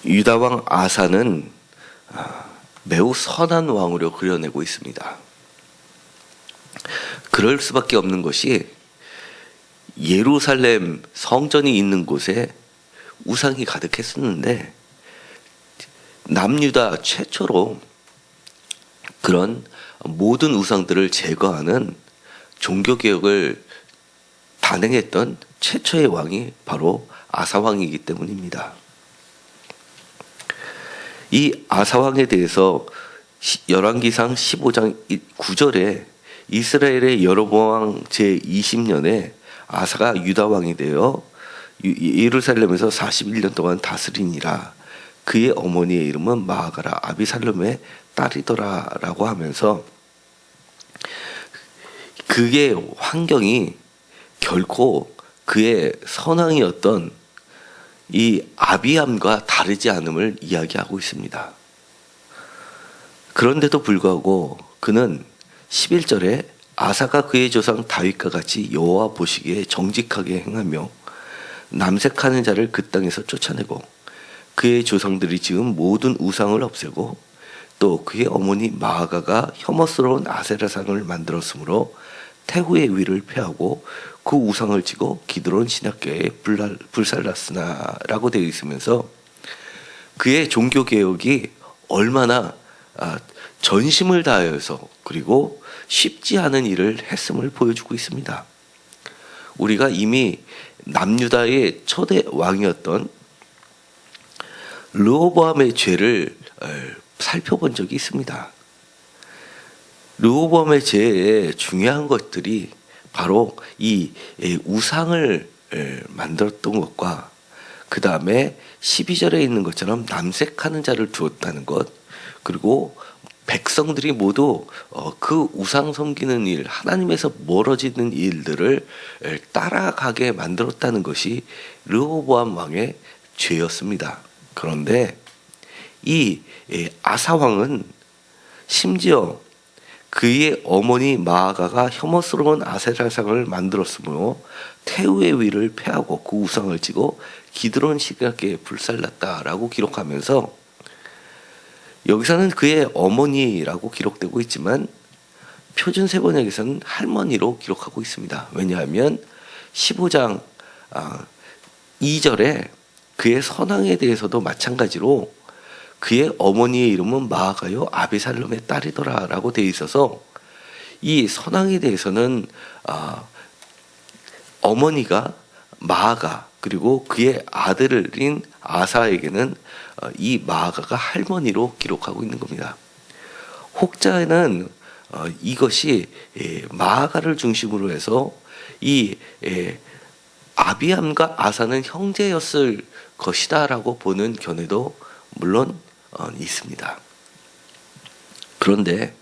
유다 왕 아사는 매우 선한 왕으로 그려내고 있습니다. 그럴 수밖에 없는 것이 예루살렘 성전이 있는 곳에 우상이 가득했었는데 남유다 최초로 그런 모든 우상들을 제거하는 종교개혁을 단행했던 최초의 왕이 바로 아사왕이기 때문입니다. 이 아사왕에 대해서 열왕기상 15장 9절에 이스라엘의 여로보암 제20년에 아사가 유다왕이 되어 예루살렘에서 41년 동안 다스리니라. 그의 어머니의 이름은 마아가라 아비살롬의 딸이더라 라고 하면서 그의 환경이 결코 그의 선왕이었던 이 아비암과 다르지 않음을 이야기하고 있습니다. 그런데도 불구하고 그는 11절에 아사가 그의 조상 다윗과 같이 여호와 보시기에 정직하게 행하며 남색하는 자를 그 땅에서 쫓아내고 그의 조상들이 지은 모든 우상을 없애고 또 그의 어머니 마아가가 혐오스러운 아세라상을 만들었으므로 태후의 위를 폐하고 그 우상을 지고 기드론 신학교에 불살랐으나 라고 되어 있으면서 그의 종교개혁이 얼마나 전심을 다하여서 그리고 쉽지 않은 일을 했음을 보여주고 있습니다. 우리가 이미 남유다의 초대 왕이었던 르호보암의 죄를 살펴본 적이 있습니다. 르호보암의 죄의 중요한 것들이 바로 이 우상을 만들었던 것과 그 다음에 12절에 있는 것처럼 남색하는 자를 두었다는 것, 그리고 백성들이 모두 그 우상 섬기는 일, 하나님에서 멀어지는 일들을 따라가게 만들었다는 것이 르호보암 왕의 죄였습니다. 그런데 이 아사 왕은 심지어 그의 어머니 마아가가 혐오스러운 아세라상을 만들었으므로 태후의 위를 폐하고 그 우상을 지고 기드론 신학교에 불살랐다라고 기록하면서 여기서는 그의 어머니라고 기록되고 있지만 표준세번역에서는 할머니로 기록하고 있습니다. 왜냐하면 15장 2절에 그의 선왕에 대해서도 마찬가지로 그의 어머니의 이름은 마아가요 아비살롬의 딸이더라 라고 되어 있어서 이 선왕에 대해서는 어머니가 마아가 그리고 그의 아들인 아사에게는 이 마아가가 할머니로 기록하고 있는 겁니다. 혹자는 이것이 마아가를 중심으로 해서 이 아비암과 아사는 형제였을 것이다 라고 보는 견해도 물론 있습니다. 그런데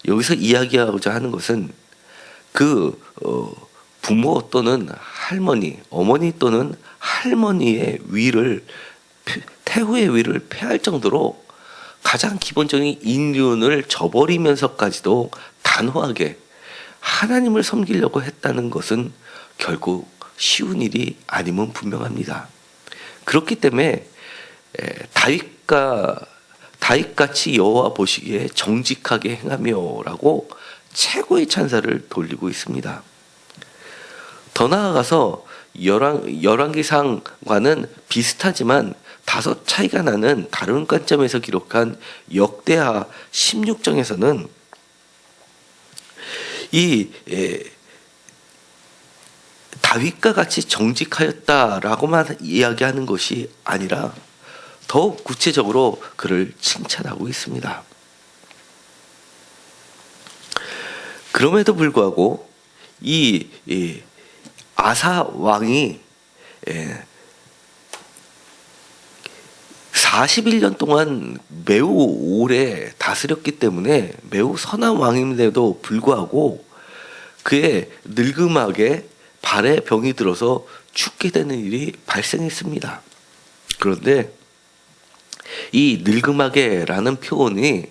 여기서 이야기하고자 하는 것은 그 부모 또는 할머니, 어머니 또는 할머니의 위를 태후의 위를 폐할 정도로 가장 기본적인 인륜을 저버리면서까지도 단호하게 하나님을 섬기려고 했다는 것은 결국 쉬운 일이 아님은 분명합니다. 그렇기 때문에 다윗같이 여호와 보시기에 정직하게 행하며라고 최고의 찬사를 돌리고 있습니다. 더 나아가서 열왕기상과는 비슷하지만 다소 차이가 나는 다른 관점에서 기록한 역대하 16장에서는 이 다윗과 같이 정직하였다라고만 이야기하는 것이 아니라 더욱 구체적으로 그를 칭찬하고 있습니다. 그럼에도 불구하고 이 아사 왕이 41년 동안 매우 오래 다스렸기 때문에 매우 선한 왕임에도 불구하고 그의 늙음하게 발에 병이 들어서 죽게 되는 일이 발생했습니다. 그런데 이 늙음하게라는 표현이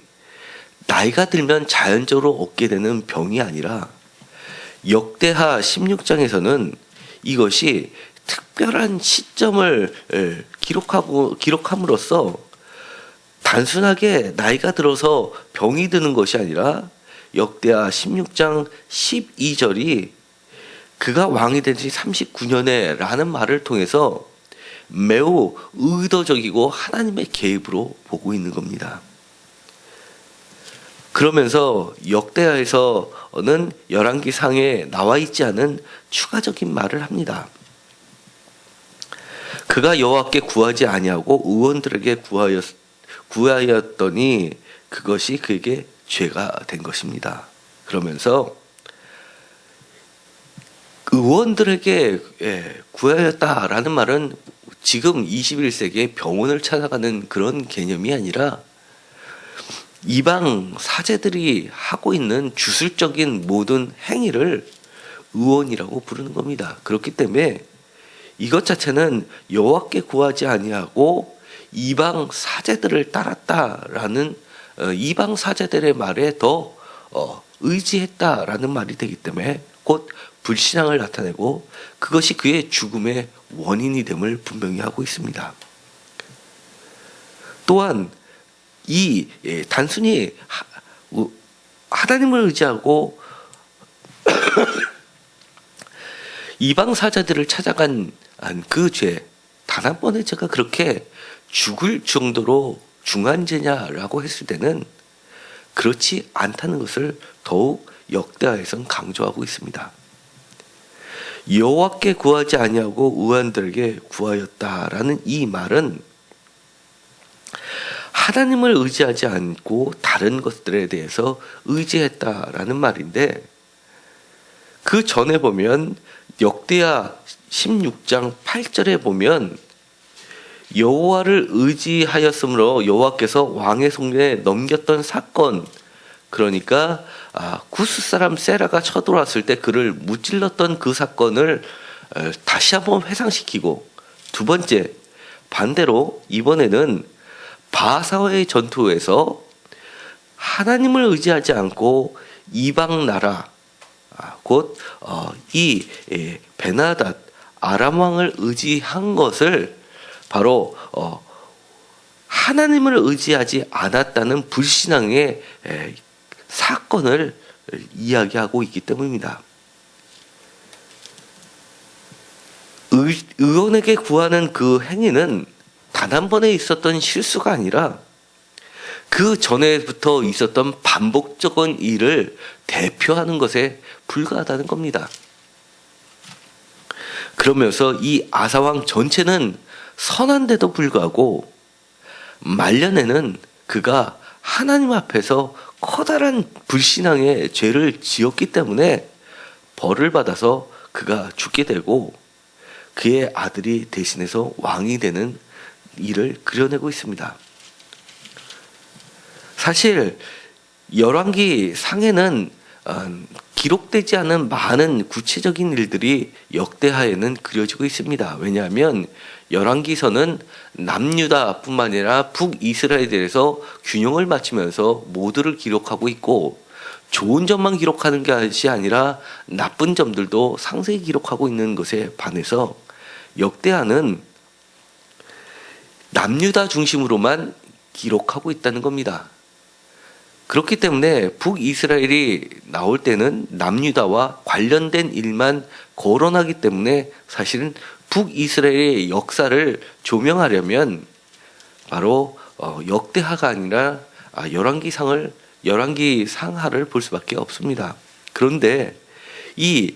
나이가 들면 자연적으로 얻게 되는 병이 아니라 역대하 16장에서는 이것이 특별한 시점을 기록함으로써 단순하게 나이가 들어서 병이 드는 것이 아니라 역대하 16장 12절이 그가 왕이 된 지 39년에 라는 말을 통해서 매우 의도적이고 하나님의 개입으로 보고 있는 겁니다. 그러면서 역대하에서는 열왕기상에 나와 있지 않은 추가적인 말을 합니다. 그가 여호와께 구하지 아니하고 의원들에게 구하였더니 그것이 그에게 죄가 된 것입니다. 그러면서 의원들에게 구하였다라는 말은 지금 21세기에 병원을 찾아가는 그런 개념이 아니라 이방 사제들이 하고 있는 주술적인 모든 행위를 의원이라고 부르는 겁니다. 그렇기 때문에 이것 자체는 여호와께 구하지 아니하고 이방 사제들을 따랐다라는 이방 사제들의 말에 더 의지했다라는 말이 되기 때문에 곧 불신앙을 나타내고 그것이 그의 죽음의 원인이 됨을 분명히 하고 있습니다. 또한 이 단순히 하나님을 의지하고 이방 사자들을 찾아간 그 죄, 단 한 번의 죄가 그렇게 죽을 정도로 중한 죄냐라고 했을 때는 그렇지 않다는 것을 더욱 역대하에서는 강조하고 있습니다. 여호와께 구하지 아니하고 의원들에게 구하였다라는 이 말은 하나님을 의지하지 않고 다른 것들에 대해서 의지했다라는 말인데, 그 전에 보면 역대하 16장 8절에 보면 여호와를 의지하였으므로 여호와께서 왕의 손에 넘겼던 사건, 그러니까 구스 사람 세라가 쳐들어왔을 때 그를 무찔렀던 그 사건을 다시 한번 회상시키고, 두 번째 반대로 이번에는 바사와의 전투에서 하나님을 의지하지 않고 이방 나라 곧 이 베나닷 아람 왕을 의지한 것을 바로 하나님을 의지하지 않았다는 불신앙의 사건을 이야기하고 있기 때문입니다. 의원에게 구하는 그 행위는 단 한 번에 있었던 실수가 아니라 그 전에부터 있었던 반복적인 일을 대표하는 것에 불과하다는 겁니다. 그러면서 이 아사왕 전체는 선한데도 불구하고 말년에는 그가 하나님 앞에서 커다란 불신앙의 죄를 지었기 때문에 벌을 받아서 그가 죽게 되고 그의 아들이 대신해서 왕이 되는 일을 그려내고 있습니다. 사실 열왕기 상에는 기록되지 않은 많은 구체적인 일들이 역대하에는 그려지고 있습니다. 왜냐하면 열왕기서는 남유다뿐만 아니라 북이스라엘에 대해서 균형을 맞추면서 모두를 기록하고 있고, 좋은 점만 기록하는 것이 아니라 나쁜 점들도 상세히 기록하고 있는 것에 반해서 역대하는 남유다 중심으로만 기록하고 있다는 겁니다. 그렇기 때문에 북이스라엘이 나올 때는 남유다와 관련된 일만 거론하기 때문에 사실은 북이스라엘의 역사를 조명하려면 바로 역대하가 아니라 열왕기 상하를 볼 수밖에 없습니다. 그런데 이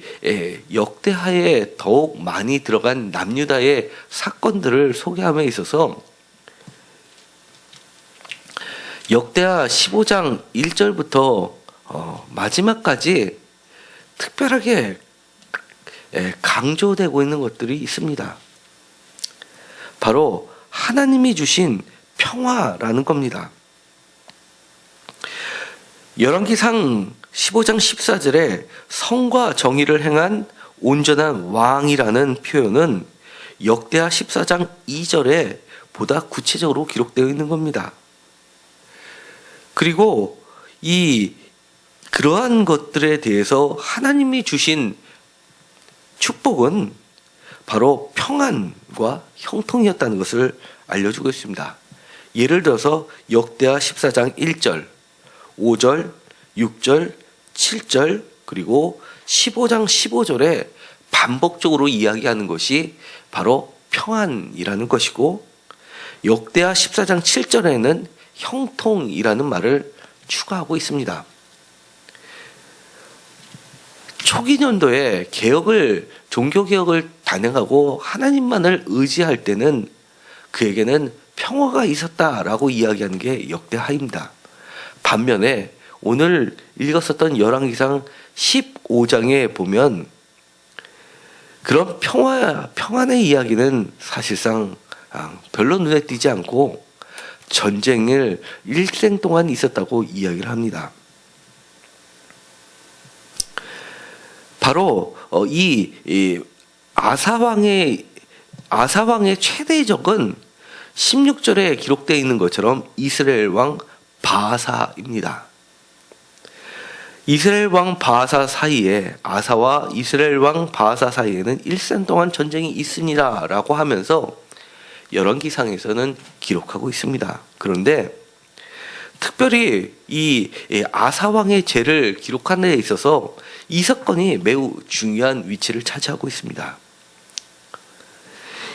역대하에 더욱 많이 들어간 남유다의 사건들을 소개함에 있어서 역대하 15장 1절부터 마지막까지 특별하게 강조되고 있는 것들이 있습니다. 바로 하나님이 주신 평화라는 겁니다. 열왕기상 15장 14절에 성과 정의를 행한 온전한 왕이라는 표현은 역대하 14장 2절에 보다 구체적으로 기록되어 있는 겁니다. 그리고 그러한 것들에 대해서 하나님이 주신 축복은 바로 평안과 형통이었다는 것을 알려주고 있습니다. 예를 들어서 역대하 14장 1절, 5절, 6절, 7절 그리고 15장 15절에 반복적으로 이야기하는 것이 바로 평안이라는 것이고, 역대하 14장 7절에는 형통이라는 말을 추가하고 있습니다. 초기 년도에 종교개혁을 단행하고 하나님만을 의지할 때는 그에게는 평화가 있었다라고 이야기하는 게 역대하입니다. 반면에 오늘 읽었었던 열왕기상 15장에 보면 그런 평안의 이야기는 사실상 별로 눈에 띄지 않고 전쟁을 일생 동안 있었다고 이야기를 합니다. 바로 이 아사왕의 최대 적은 16절에 기록되어 있는 것처럼 이스라엘 왕 바아사입니다. 이스라엘 왕 바아사 사이에, 아사와 이스라엘 왕 바아사 사이에는 일생 동안 전쟁이 있으니라 라고 하면서 열왕기상에서는 기록하고 있습니다. 그런데 특별히 이 아사 왕의 죄를 기록하는 데 있어서 이 사건이 매우 중요한 위치를 차지하고 있습니다.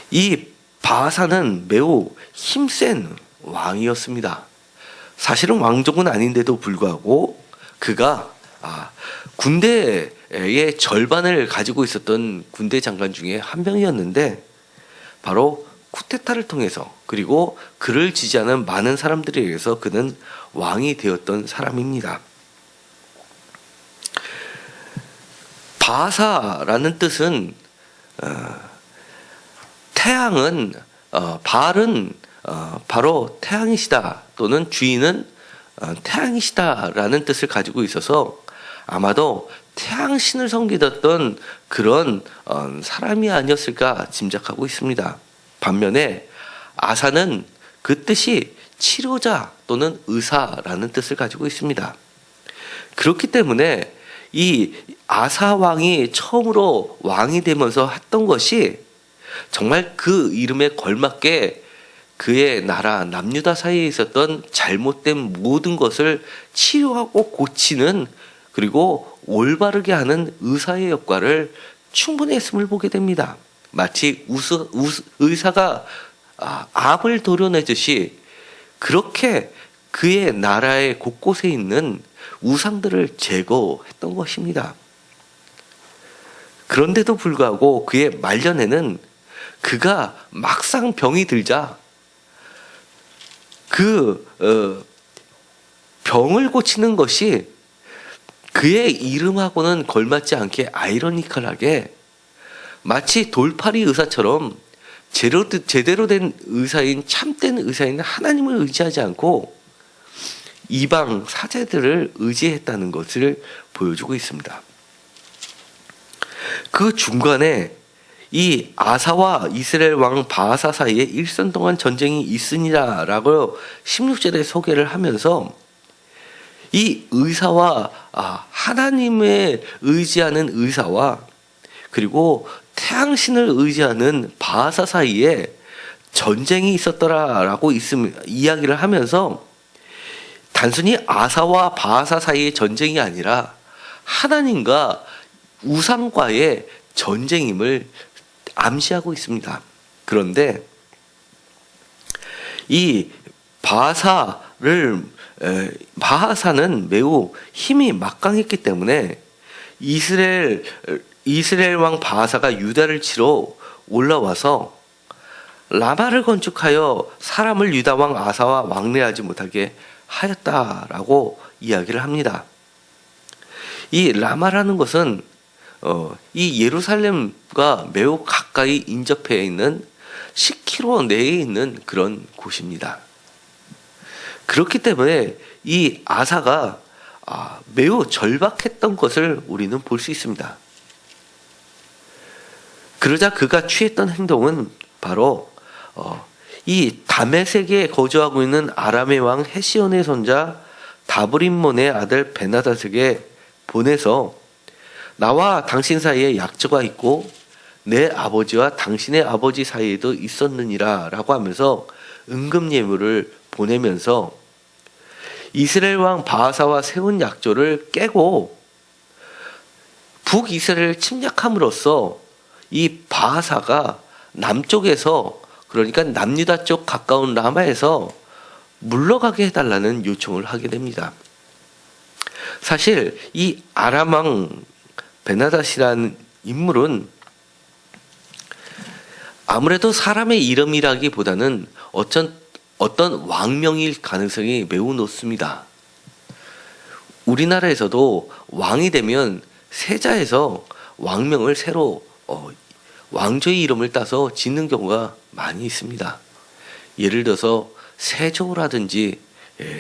이 바아사는 매우 힘센 왕이었습니다. 사실은 왕족은 아닌데도 불구하고 그가 군대의 절반을 가지고 있었던 군대 장관 중에 한 명이었는데, 바로 쿠데타를 통해서 그리고 그를 지지하는 많은 사람들에 의해서 그는 왕이 되었던 사람입니다. 바아사라는 뜻은 태양은 바알은 바로 태양이시다 또는 주인은 태양이시다라는 뜻을 가지고 있어서 아마도 태양신을 섬기던 그런 사람이 아니었을까 짐작하고 있습니다. 반면에 아사는 그 뜻이 치료자 또는 의사라는 뜻을 가지고 있습니다. 그렇기 때문에 이 아사 왕이 처음으로 왕이 되면서 했던 것이 정말 그 이름에 걸맞게 그의 나라 남유다 사이에 있었던 잘못된 모든 것을 치료하고 고치는, 그리고 올바르게 하는 의사의 역할을 충분히 했음을 보게 됩니다. 마치 의사가 암을 도려내듯이 그렇게 그의 나라의 곳곳에 있는 우상들을 제거했던 것입니다. 그런데도 불구하고 그의 말년에는 그가 막상 병이 들자 병을 고치는 것이 그의 이름하고는 걸맞지 않게 아이러니컬하게 마치 돌팔이 의사처럼 제대로 된 의사인, 참된 의사인 하나님을 의지하지 않고 이방 사제들을 의지했다는 것을 보여주고 있습니다. 그 중간에 이 아사와 이스라엘 왕 바아사 사이에 일생 동안 전쟁이 있으니라 라고 16절에 소개를 하면서 이 의사와 하나님을 의지하는 의사와 그리고 태양신을 의지하는 바아사 사이에 전쟁이 있었더라라고 이야기를 하면서 단순히 아사와 바아사 사이의 전쟁이 아니라 하나님과 우상과의 전쟁임을 암시하고 있습니다. 그런데 이 바아사는 매우 힘이 막강했기 때문에 이스라엘 왕 바아사가 유다를 치러 올라와서 라마를 건축하여 사람을 유다 왕 아사와 왕래하지 못하게 하였다라고 이야기를 합니다. 이 라마라는 것은 이 예루살렘과 매우 가까이 인접해 있는 10km 내에 있는 그런 곳입니다. 그렇기 때문에 이 아사가 매우 절박했던 것을 우리는 볼 수 있습니다. 그러자 그가 취했던 행동은 바로 이 다메섹에 거주하고 있는 아람의 왕 헤시온의 손자 다브림몬의 아들 베나다색에 보내서 나와 당신 사이에 약조가 있고 내 아버지와 당신의 아버지 사이에도 있었느니라 라고 하면서 응급 예물을 보내면서 이스라엘 왕 바하사와 세운 약조를 깨고 북이스라엘을 침략함으로써 이 바하사가 남쪽에서, 그러니까 남유다 쪽 가까운 라마에서 물러가게 해달라는 요청을 하게 됩니다. 사실 이 아람 왕 베나닷이라는 인물은 아무래도 사람의 이름이라기보다는 어떤 왕명일 가능성이 매우 높습니다. 우리나라에서도 왕이 되면 세자에서 왕명을 새로 왕조의 이름을 따서 짓는 경우가 많이 있습니다. 예를 들어서 세조라든지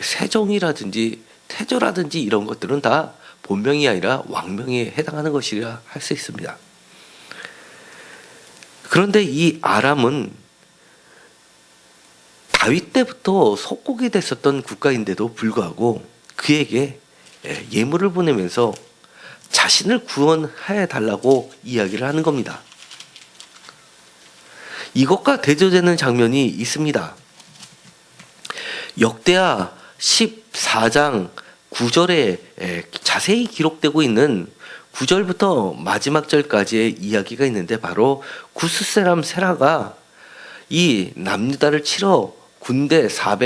세종이라든지 태조라든지 이런 것들은 다 본명이 아니라 왕명에 해당하는 것이라 할 수 있습니다. 그런데 이 아람은 다윗 때부터 속국이 됐었던 국가인데도 불구하고 그에게 예물을 보내면서 자신을 구원해 달라고 이야기를 하는 겁니다. 이것과 대조되는 장면이 있습니다. 역대하 14장 9절에 자세히 기록되고 있는 9절부터 마지막 절까지의 이야기가 있는데, 바로 구스 사람 세라가 이 남유다를 치러 군사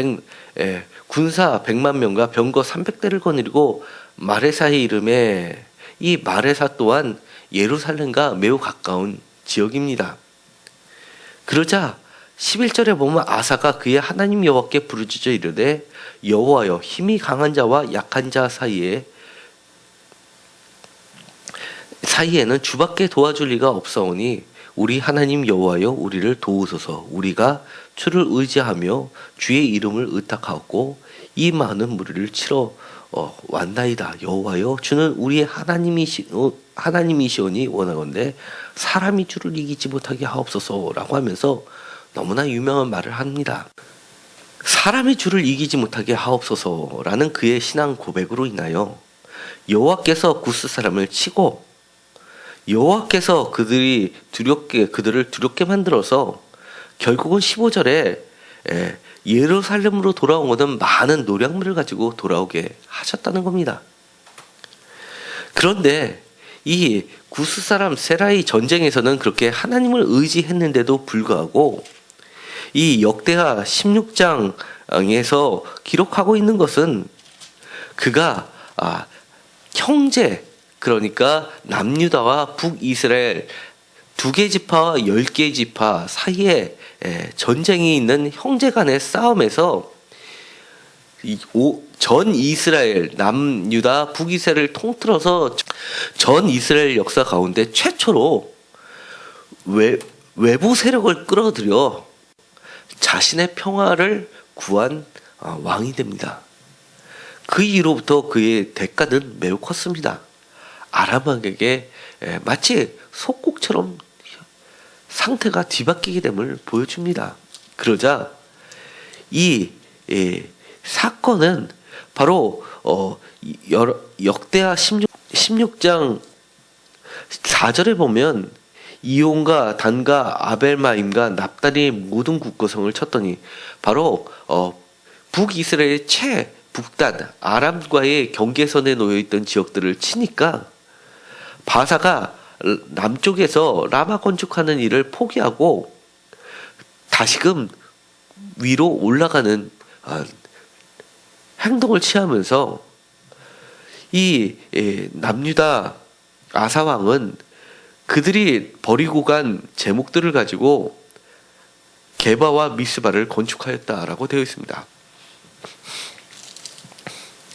100만 명과 병거 300대를 거느리고 마레사의 이름에, 이 마레사 또한 예루살렘과 매우 가까운 지역입니다. 그러자 11절에 보면 아사가 그의 하나님 여호와께 부르짖어 이르되 여호와여, 힘이 강한 자와 약한 자 사이에는 주밖에 도와줄 리가 없사오니 우리 하나님 여호와여, 우리를 도우소서. 우리가 주를 의지하며 주의 이름을 의탁하였고 이 많은 무리를 치러 왔나이다. 여호와여, 주는 우리의 하나님이시오니 원하건대 사람이 주를 이기지 못하게 하옵소서라고 하면서 너무나 유명한 말을 합니다. 사람이 주를 이기지 못하게 하옵소서라는 그의 신앙 고백으로 인하여 여호와께서 구스 사람을 치고 여호와께서 그들을 두렵게 만들어서 결국은 15절에 예루살렘으로 돌아온 것은 많은 노략물을 가지고 돌아오게 하셨다는 겁니다. 그런데 이 구스 사람 세라의 전쟁에서는 그렇게 하나님을 의지했는데도 불구하고 이 역대하 16장에서 기록하고 있는 것은 그가 형제, 그러니까 남유다와 북이스라엘 2개 지파와 10개 지파 사이에 전쟁이 있는 형제 간의 싸움에서 전 이스라엘, 남유다, 북이스라엘을 통틀어서 전 이스라엘 역사 가운데 최초로 외부 세력을 끌어들여 자신의 평화를 구한 왕이 됩니다. 그 이후로부터 그의 대가는 매우 컸습니다. 아람 왕에게 마치 속국처럼 상태가 뒤바뀌게 됨을 보여줍니다. 그러자 이 사건은 바로 역대하 16장 4절에 보면 이온과 단과 아벨마임과 납달리의 모든 국거성을 쳤더니, 바로 북이스라엘의 북단 아람과의 경계선에 놓여있던 지역들을 치니까 바사가 남쪽에서 라마 건축하는 일을 포기하고 다시금 위로 올라가는 행동을 취하면서 이 남유다 아사왕은 그들이 버리고 간 제목들을 가지고 게바와 미스바를 건축하였다라고 되어 있습니다.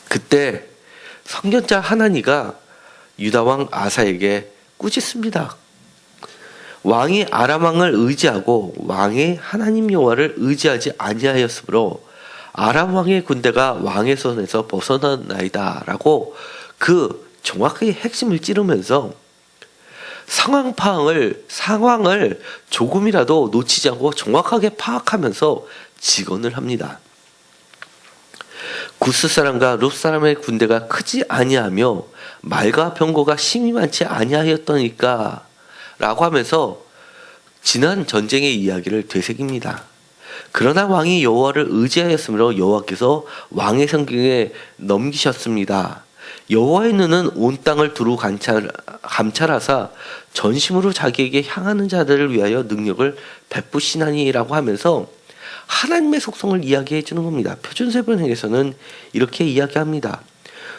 그때 선견자 하나니가 유다왕 아사에게 꾸짖습니다. 왕이 아람 왕을 의지하고 왕의 하나님 여호와를 의지하지 아니하였으므로 아람 왕의 군대가 왕의 손에서 벗어나나이다라고 그 정확하게 핵심을 찌르면서 상황을 조금이라도 놓치지 않고 정확하게 파악하면서 직언을 합니다. 구스 사람과 룹 사람의 군대가 크지 아니하며 말과 병거가 심히 많지 아니하였더니까 라고 하면서 지난 전쟁의 이야기를 되새깁니다. 그러나 왕이 여호와를 의지하였으므로 여호와께서 왕의 성경에 넘기셨습니다. 여호와의 눈은 온 땅을 두루 감찰하사 전심으로 자기에게 향하는 자들을 위하여 능력을 베푸시나니라고 하면서 하나님의 속성을 이야기해 주는 겁니다. 표준세번역에서는 이렇게 이야기합니다.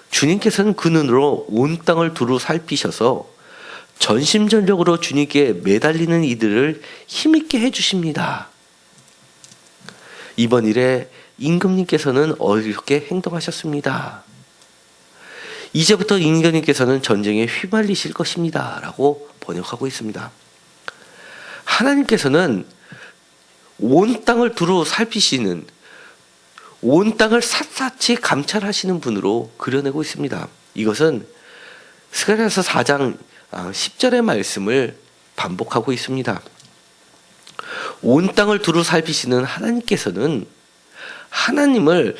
주님께서는 그 눈으로 온 땅을 두루 살피셔서 전심전력으로 주님께 매달리는 이들을 힘있게 해주십니다. 이번 일에 임금님께서는 어떻게 행동하셨습니다. 이제부터 임금님께서는 전쟁에 휘말리실 것입니다. 라고 번역하고 있습니다. 하나님께서는 온 땅을 두루 살피시는, 온 땅을 샅샅이 감찰하시는 분으로 그려내고 있습니다. 이것은 스가랴서 4장 10절의 말씀을 반복하고 있습니다. 온 땅을 두루 살피시는 하나님께서는 하나님을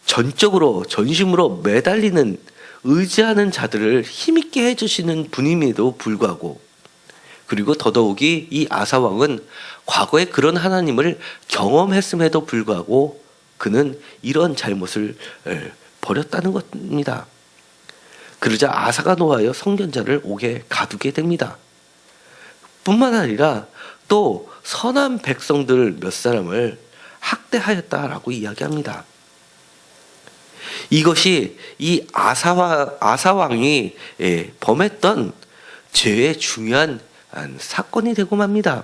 전적으로 전심으로 매달리는, 의지하는 자들을 힘있게 해주시는 분임에도 불구하고, 그리고 더더욱이 이 아사왕은 과거에 그런 하나님을 경험했음에도 불구하고 그는 이런 잘못을 벌였다는 겁니다. 그러자 아사가 노하여 성전자를 옥에 가두게 됩니다. 뿐만 아니라 또 선한 백성들 몇 사람을 학대하였다라고 이야기합니다. 이것이 이 아사왕이 범했던 죄의 중요한 사건이 되고 맙니다.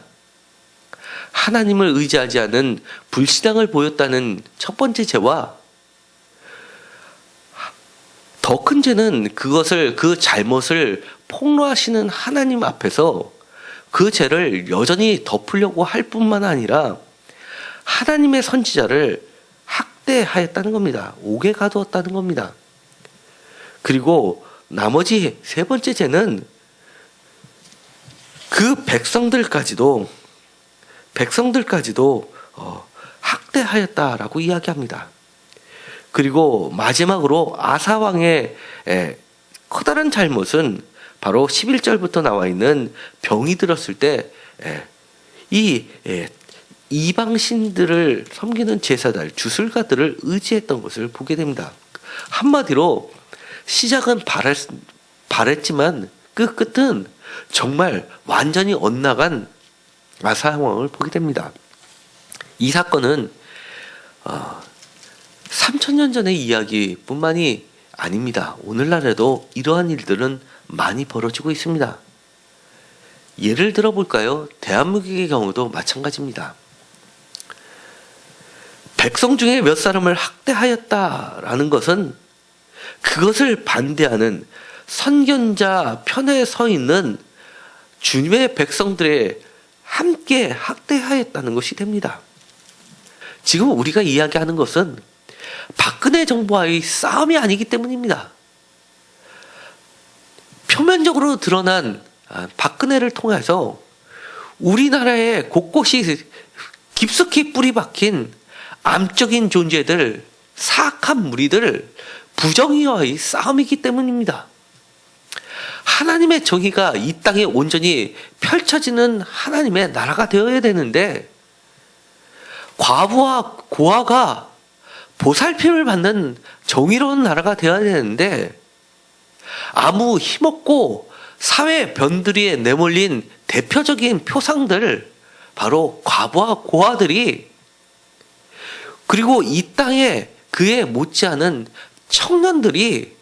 하나님을 의지하지 않은 불신앙을 보였다는 첫 번째 죄와 더 큰 죄는 그 잘못을 폭로하시는 하나님 앞에서 그 죄를 여전히 덮으려고 할 뿐만 아니라 하나님의 선지자를 학대하였다는 겁니다. 옥에 가두었다는 겁니다. 그리고 나머지 세 번째 죄는 그 백성들까지도 학대하였다라고 이야기합니다. 그리고 마지막으로 아사왕의 커다란 잘못은 바로 11절부터 나와 있는 병이 들었을 때 이 이방신들을 섬기는 제사들, 주술가들을 의지했던 것을 보게 됩니다. 한마디로 시작은 바랬지만 그 끝은 정말 완전히 엇나간 아사왕을 보게 됩니다. 이 사건은 3000년 전의 이야기뿐만이 아닙니다. 오늘날에도 이러한 일들은 많이 벌어지고 있습니다. 예를 들어볼까요? 대한민국의 경우도 마찬가지입니다. 백성 중에 몇 사람을 학대하였다라는 것은 그것을 반대하는 선견자 편에 서 있는 주님의 백성들의 함께 학대하였다는 것이 됩니다. 지금 우리가 이야기하는 것은 박근혜 정부와의 싸움이 아니기 때문입니다. 표면적으로 드러난 박근혜를 통해서 우리나라에 곳곳이 깊숙이 뿌리 박힌 암적인 존재들, 사악한 무리들, 부정의와의 싸움이기 때문입니다. 하나님의 정의가 이 땅에 온전히 펼쳐지는 하나님의 나라가 되어야 되는데 과부와 고아가 보살핌을 받는 정의로운 나라가 되어야 되는데 아무 힘없고 사회 변두리에 내몰린 대표적인 표상들, 바로 과부와 고아들이, 그리고 이 땅에 그에 못지않은 청년들이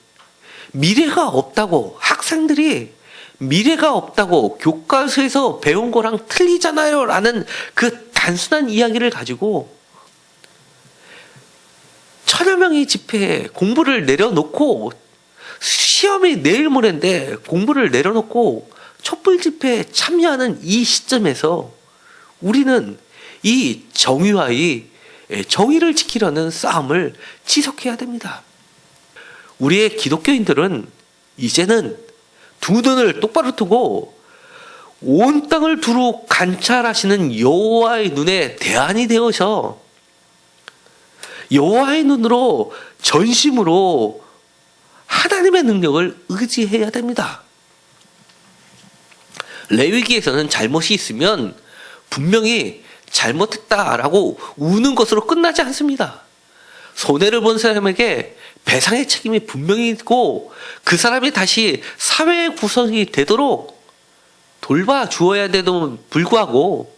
미래가 없다고, 학생들이 미래가 없다고 교과서에서 배운 거랑 틀리잖아요 라는 그 단순한 이야기를 가지고 1000여 명의 집회에 공부를 내려놓고, 시험이 내일 모레인데 공부를 내려놓고 촛불 집회에 참여하는 이 시점에서 우리는 이 정의를 지키려는 싸움을 지속해야 됩니다. 우리의 기독교인들은 이제는 두 눈을 똑바로 뜨고 온 땅을 두루 관찰하시는 여호와의 눈에 대안이 되어서 여호와의 눈으로 전심으로 하나님의 능력을 의지해야 됩니다. 레위기에서는 잘못이 있으면 분명히 잘못했다라고 우는 것으로 끝나지 않습니다. 손해를 본 사람에게 배상의 책임이 분명히 있고 그 사람이 다시 사회의 구성이 되도록 돌봐주어야 되도 불구하고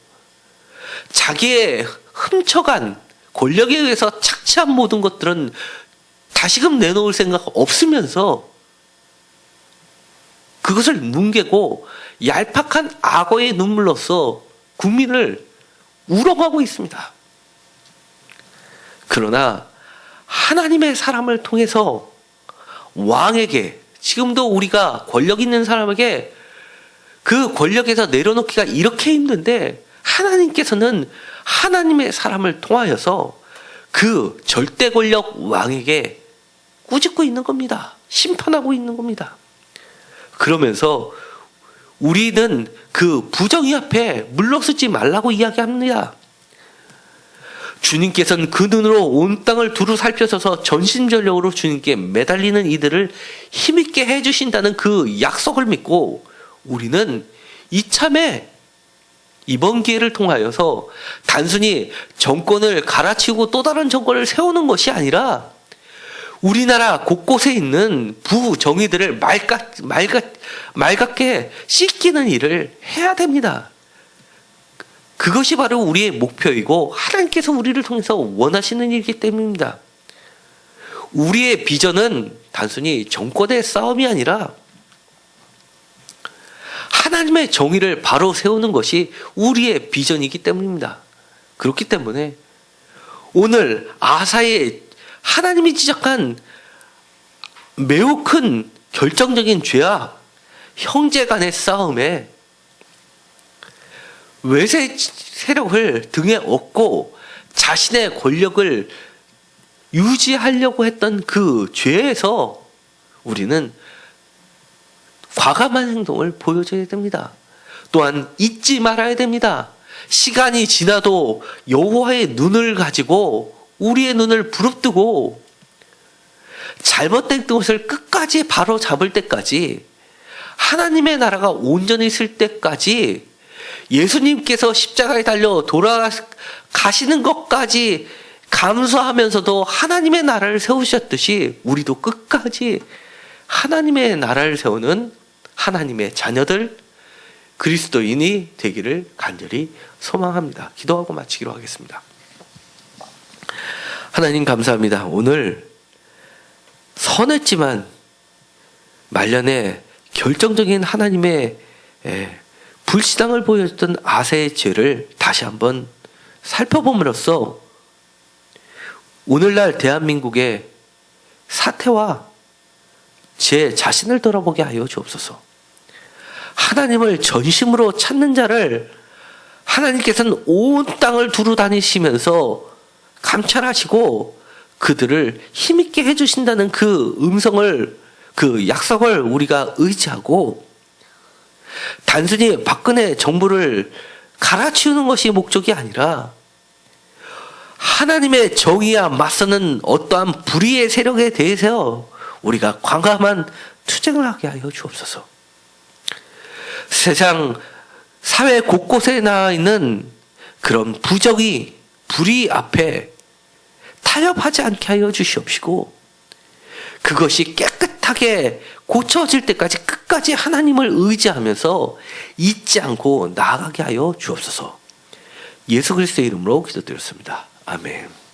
자기의 훔쳐간 권력에 의해서 착취한 모든 것들은 다시금 내놓을 생각 없으면서 그것을 뭉개고 얄팍한 악어의 눈물로써 국민을 우롱하고 있습니다. 그러나 하나님의 사람을 통해서 왕에게, 지금도 우리가 권력 있는 사람에게 그 권력에서 내려놓기가 이렇게 힘든데 하나님께서는 하나님의 사람을 통하여서 그 절대 권력 왕에게 꾸짖고 있는 겁니다. 심판하고 있는 겁니다. 그러면서 우리는 그 부정의 앞에 물러서지 말라고 이야기합니다. 주님께서는 그 눈으로 온 땅을 두루 살펴서서 전심전력으로 주님께 매달리는 이들을 힘있게 해주신다는 그 약속을 믿고 우리는 이참에 이번 기회를 통하여서 단순히 정권을 갈아치우고 또 다른 정권을 세우는 것이 아니라 우리나라 곳곳에 있는 부정의들을 맑게 씻기는 일을 해야 됩니다. 그것이 바로 우리의 목표이고 하나님께서 우리를 통해서 원하시는 일이기 때문입니다. 우리의 비전은 단순히 정권의 싸움이 아니라 하나님의 정의를 바로 세우는 것이 우리의 비전이기 때문입니다. 그렇기 때문에 오늘 아사의 하나님이 지적한 매우 큰 결정적인 죄와 형제 간의 싸움에 외세 세력을 등에 업고 자신의 권력을 유지하려고 했던 그 죄에서 우리는 과감한 행동을 보여줘야 됩니다. 또한 잊지 말아야 됩니다. 시간이 지나도 여호와의 눈을 가지고 우리의 눈을 부릅뜨고 잘못된 것을 끝까지 바로 잡을 때까지 하나님의 나라가 온전히 있을 때까지 예수님께서 십자가에 달려 돌아가시는 것까지 감수하면서도 하나님의 나라를 세우셨듯이 우리도 끝까지 하나님의 나라를 세우는 하나님의 자녀들 그리스도인이 되기를 간절히 소망합니다. 기도하고 마치기로 하겠습니다. 하나님 감사합니다. 오늘 선했지만 말년에 결정적인 하나님의 불신앙을 보여줬던 아세의 죄를 다시 한번 살펴봄으로써 오늘날 대한민국의 사태와 제 자신을 돌아보게 하여 주옵소서. 하나님을 전심으로 찾는 자를 하나님께서는 온 땅을 두루 다니시면서 감찰하시고 그들을 힘있게 해주신다는 그 음성을, 그 약속을 우리가 의지하고 단순히 박근혜 정부를 갈아치우는 것이 목적이 아니라 하나님의 정의와 맞서는 어떠한 불의의 세력에 대해서 우리가 과감한 투쟁을 하게 하여 주옵소서. 세상 사회 곳곳에 나와 있는 그런 부정의, 불의 앞에 타협하지 않게 하여 주시옵시고 그것이 깨끗하게 고쳐질 때까지 끝까지 하나님을 의지하면서 잊지 않고 나아가게 하여 주옵소서. 예수 그리스도의 이름으로 기도드렸습니다. 아멘.